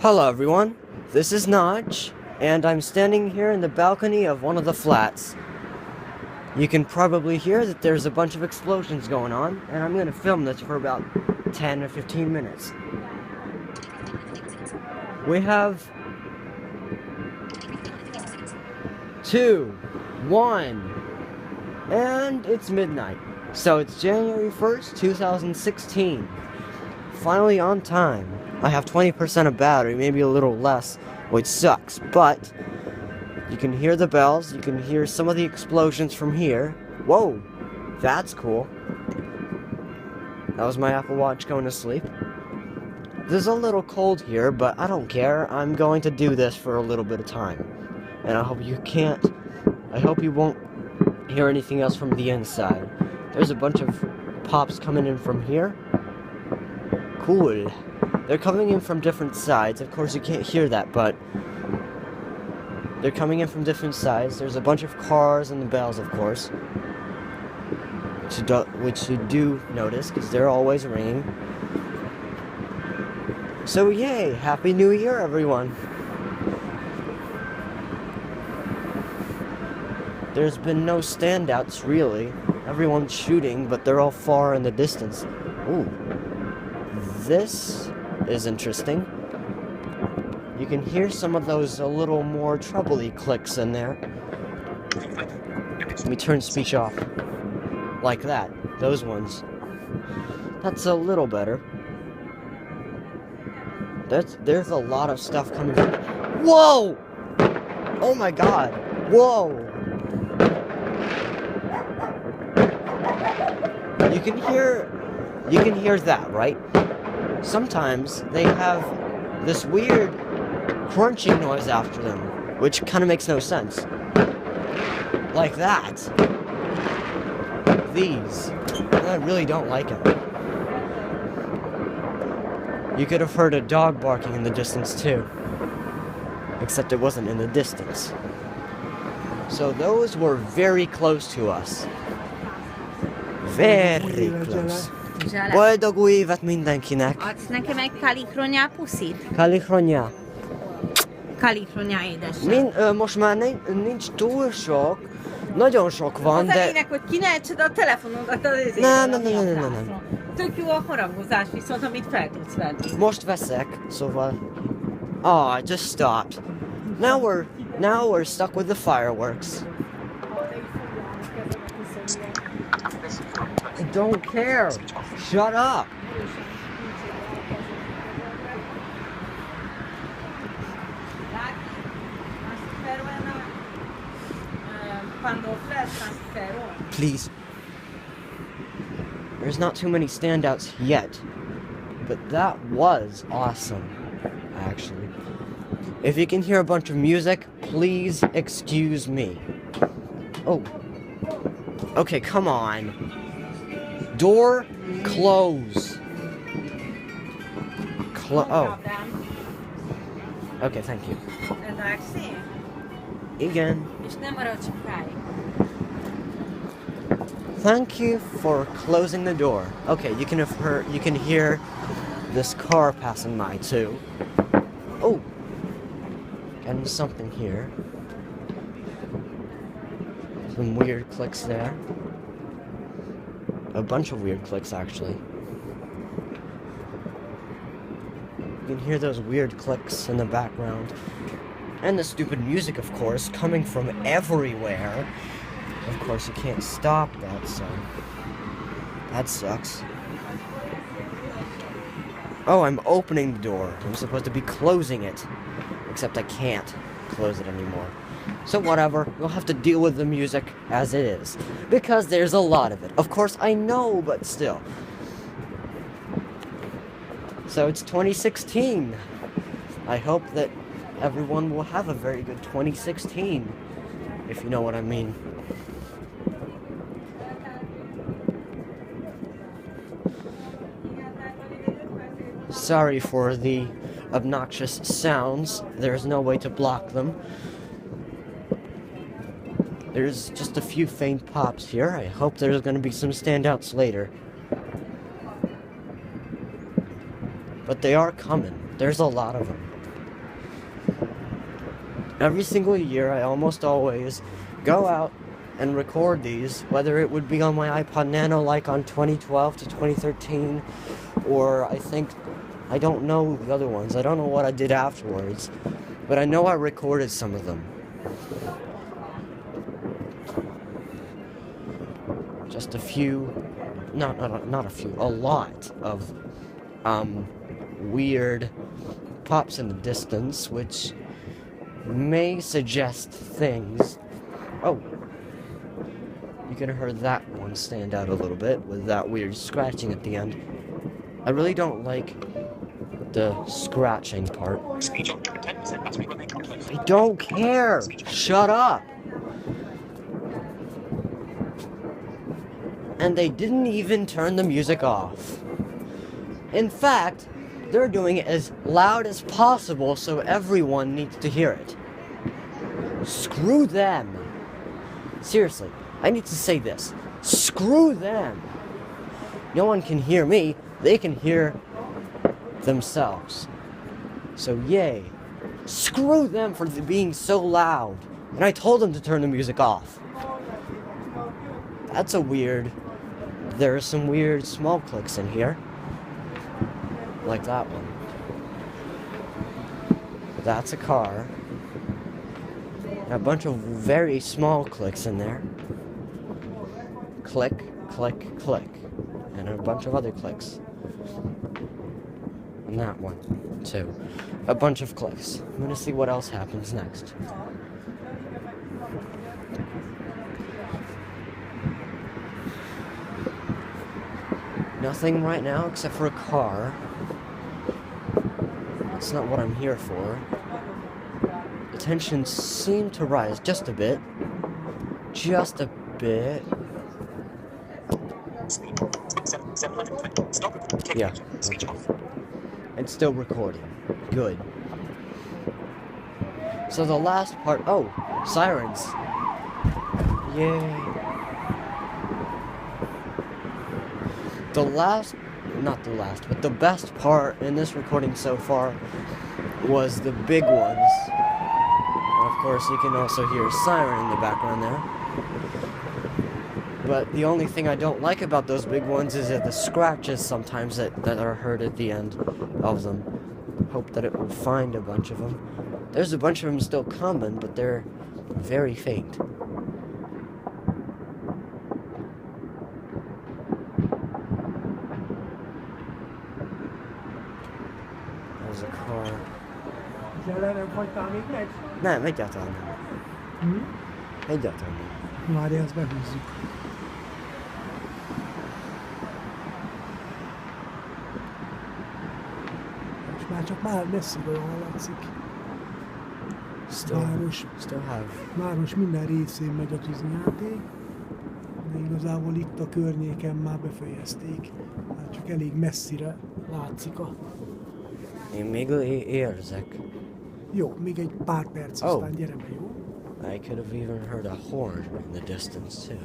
Hello everyone, this is Notch, and I'm standing here in the balcony of one of the flats. You can probably hear that there's a bunch of explosions going on, and I'm gonna film this for about 10 or 15 minutes. We have 2, 1, and it's midnight. So it's January 1st, 2016. Finally on time. I have 20% of battery, maybe a little less, which sucks, but you can hear the bells, you can hear some of the explosions from here. Whoa, that's cool. That was my Apple Watch going to sleep. There's a little cold here, but I don't care. I'm going to do this for a little bit of time. And I hope you won't hear anything else from the inside. There's a bunch of pops coming in from here. Cool. They're coming in from different sides. Of course, you can't hear that, but they're coming in from different sides. There's a bunch of cars and the bells, of course, which you do notice, because they're always ringing. So, yay! Happy New Year, everyone! There's been no standouts, really. Everyone's shooting, but they're all far in the distance. Ooh. This is interesting. You can hear some of those a little more trouble-y clicks in there. Let me turn speech off. Like that. Those ones. That's a little better. There's a lot of stuff coming. Whoa! Oh my god. Whoa! You can hear that, right? Sometimes they have this weird crunching noise after them, which kind of makes no sense. Like that. These. I really don't like them. You could have heard a dog barking in the distance too. Except it wasn't in the distance. So those were very close to us. Very close. Boldog új évet mindenkinek! Adsz nekem egy kalikronyá puszit? Kalikronyá. Kalikronyá édesem. Most már nincs túl sok. Nagyon sok van, az de... a lényeg, hogy ki ne ejtsed a telefonodat az izére. Nem. Tök jó a harangozás viszont, amit fel tudsz venni. Most veszek, szóval... I just stopped. Now we're stuck with the fireworks. I don't care. Shut up. Please. There's not too many standouts yet, but that was awesome, actually. If you can hear a bunch of music, please excuse me. Oh. Okay, come on. Door, close. Oh. Okay, thank you. Igen. Thank you for closing the door. Okay, you can hear this car passing by too. Oh. Getting something here. Some weird clicks there. A bunch of weird clicks, actually. You can hear those weird clicks in the background. And the stupid music, of course, coming from everywhere. Of course, you can't stop that, so... that sucks. Oh, I'm opening the door. I'm supposed to be closing it. Except I can't close it anymore. So whatever, we'll have to deal with the music as it is. Because there's a lot of it. Of course, I know, but still. So it's 2016. I hope that everyone will have a very good 2016. If you know what I mean. Sorry for the obnoxious sounds. There's no way to block them. There's just a few faint pops here. I hope there's going to be some standouts later. but they are coming. There's a lot of them. Every single year, I almost always go out and record these, whether it would be on my iPod Nano like on 2012 to 2013, or I don't know the other ones. I don't know what I did afterwards, but I know I recorded some of them. Just a few, not a few, a lot of weird pops in the distance, which may suggest things. Oh, you could have heard that one stand out a little bit with that weird scratching at the end. I really don't like the scratching part. I don't care! Shut up! And they didn't even turn the music off. In fact, they're doing it as loud as possible so everyone needs to hear it. Screw them. Seriously, I need to say this. Screw them. No one can hear me. They can hear themselves. So yay. Screw them for being so loud. And I told them to turn the music off. That's a weird... There are some weird small clicks in here. Like that one. That's a car. And a bunch of very small clicks in there. Click, click, click. And a bunch of other clicks. And that one, too. A bunch of clicks. I'm gonna see what else happens next. Nothing right now except for a car. That's not what I'm here for. The tension seemed to rise just a bit. Just a bit. Yeah. It's still recording. Good. So the last part... Oh! Sirens! Yay! Not the last, but the best part in this recording so far was the big ones. And of course, you can also hear a siren in the background there. But the only thing I don't like about those big ones is that the scratches sometimes that are heard at the end of them. Hope that it will find a bunch of them. There's a bunch of them still coming, but they're very faint. There's a car. Nem, egyáltalán nem. Egyáltalán nem. Várjál, ezt behúzzuk. És már csak már messziről hallatszik. Város minden részén megy a tűzjáték, de igazából itt a környéken már befejezték. Hát csak elég messzire látszik a... Én még érzek. Jó, még egy pár perc, aztán gyere be, jó? I could have even heard a horn in the distance too.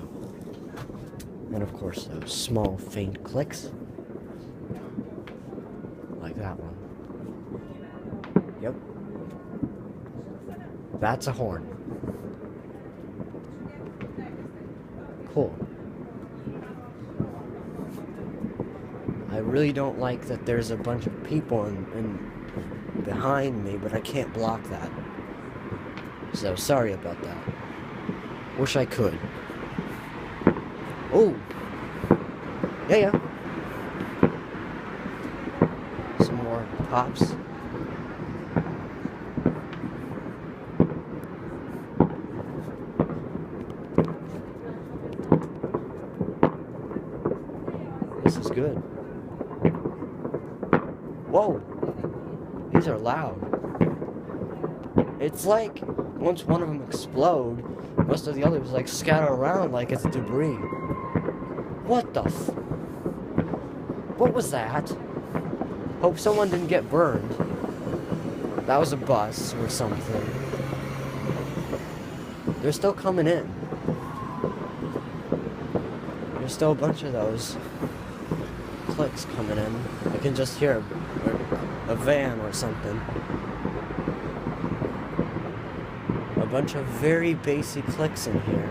And of course those small faint clicks. Like that one. Yep. That's a horn. Cool. I really don't like that there's a bunch of people in behind me, but I can't block that. So, sorry about that. Wish I could. Oh! Yeah. Some more pops. This is good. Whoa! These are loud. It's like once one of them explode, most of the others like scatter around like it's debris. What the f... What was that? Hope someone didn't get burned. That was a bus or something. They're still coming in. There's still a bunch of those clicks coming in. I can just hear a a van or something. A bunch of very basic clicks in here.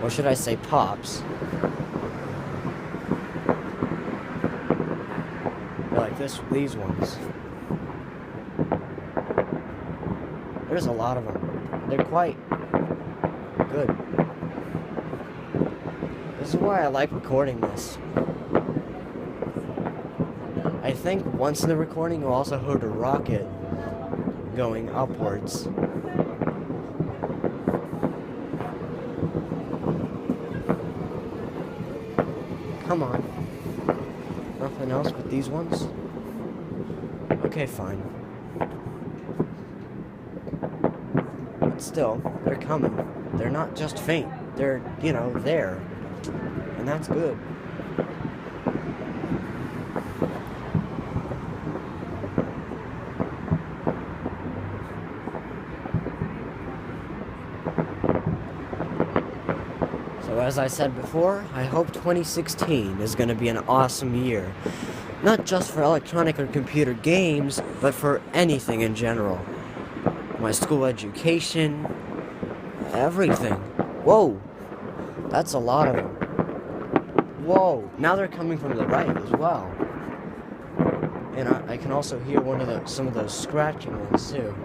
Or should I say pops. Like these ones. There's a lot of them. They're quite good. This is why I like recording this. I think once in the recording you'll also hear a rocket going upwards. Come on. Nothing else but these ones? Okay, fine. But still, they're coming. They're not just faint. They're, there. And that's good. So as I said before, I hope 2016 is going to be an awesome year. Not just for electronic or computer games, but for anything in general. My school education, everything. Whoa, that's a lot of them. Whoa, now they're coming from the right as well. And I can also hear some of those scratching ones too.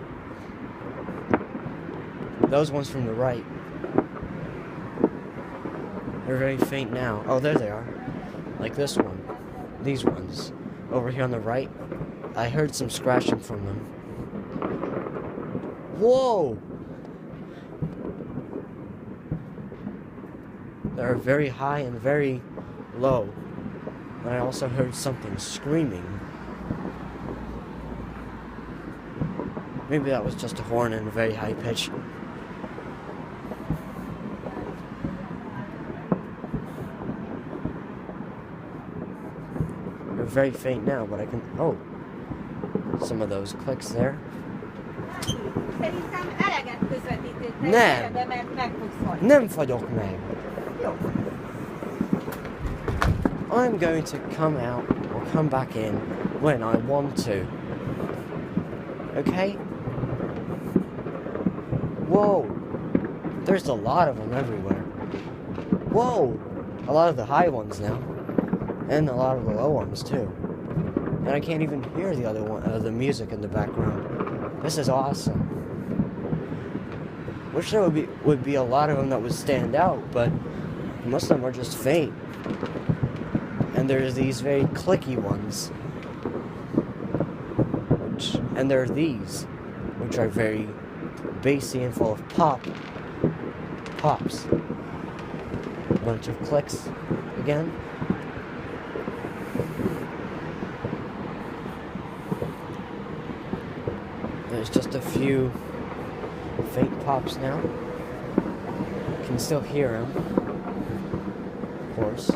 Those ones from the right. They're very faint now. Oh, there they are. Like this one. These ones. Over here on the right. I heard some scratching from them. Whoa! They're very high and very low. And I also heard something screaming. Maybe that was just a horn in a very high pitch. They're very faint now, but I can... Oh! Some of those clicks there. Szerintem eleget közvetítettek Nem. erre, mert meg fogsz halni. Nem fagyok meg. Jó. I'm going to come out or come back in when I want to. Okay? Whoa! There's a lot of them everywhere. Whoa! A lot of the high ones now. And a lot of the low ones too. And I can't even hear the other one, the music in the background. This is awesome. Wish there would be a lot of them that would stand out, but most of them are just faint. And there's these very clicky ones. And there are these, which are very bassy and full of pops. A bunch of clicks again. There's just a few faint pops now. Can still hear them, of course.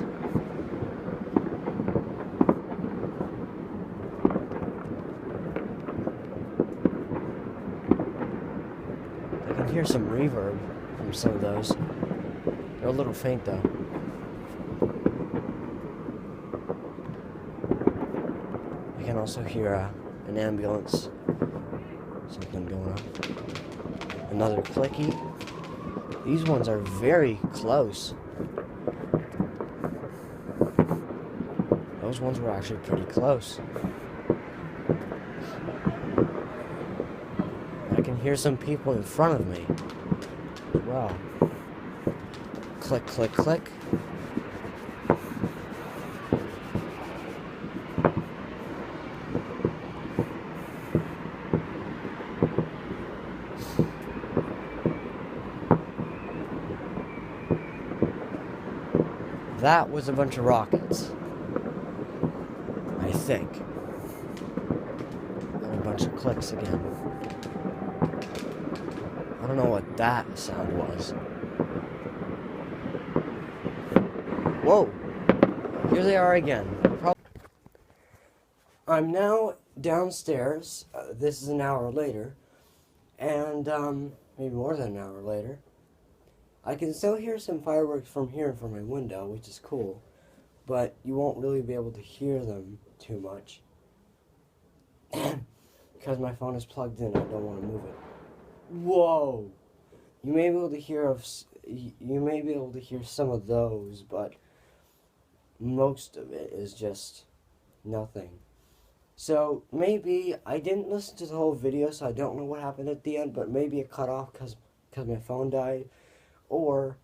I can hear some reverb from some of those. They're a little faint though. I can also hear an ambulance. Something going on. Another clicky. These ones are very close. Those ones were actually pretty close. I can hear some people in front of me as well. Click, click, click. That was a bunch of rockets. I think. And a bunch of clicks again. I don't know what that sound was. Whoa! Here they are again. I'm now downstairs. This is an hour later. And, maybe more than an hour later. I can still hear some fireworks from here from my window, which is cool, but you won't really be able to hear them too much. because my phone is plugged in, I don't want to move it. Whoa! You may be able to hear some of those, but most of it is just nothing. So maybe I didn't listen to the whole video, so I don't know what happened at the end, but maybe it cut off because my phone died, or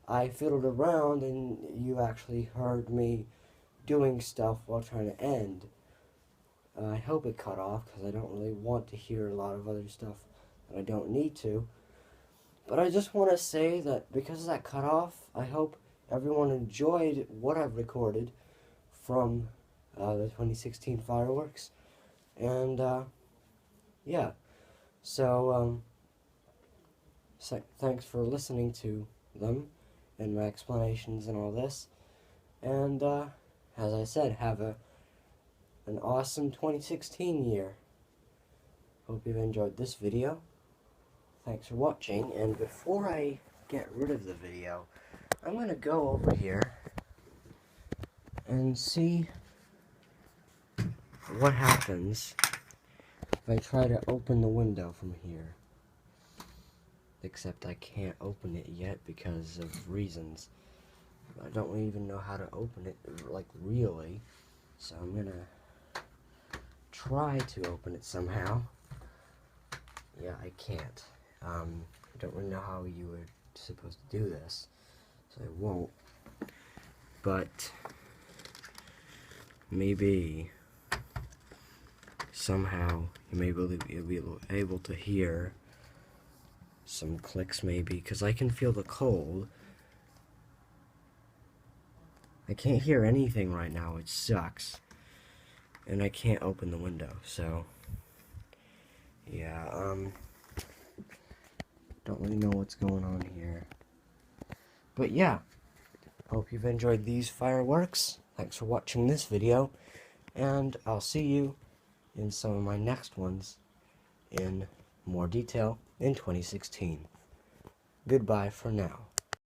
I fiddled around and you actually heard me doing stuff while trying to end. I hope it cut off because I don't really want to hear a lot of other stuff that I don't need to. But I just want to say that because of that cut off, I hope everyone enjoyed what I've recorded from the 2016 fireworks. And yeah, so thanks for listening to them and my explanations and all this. And as I said, have an awesome 2016 year. Hope you've enjoyed this video. Thanks for watching, and before I get rid of the video, I'm going to go over here and see what happens if I try to open the window from here. Except I can't open it yet because of reasons. I don't even know how to open it, like, really. So I'm going to try to open it somehow. Yeah, I can't. I don't really know how you were supposed to do this, so I won't. But maybe somehow you may be able to hear some clicks, maybe, because I can feel the cold. I can't hear anything right now, it sucks. And I can't open the window, so yeah, don't really know what's going on here. But yeah, hope you've enjoyed these fireworks. Thanks for watching this video, and I'll see you in some of my next ones in more detail in 2016. Goodbye for now.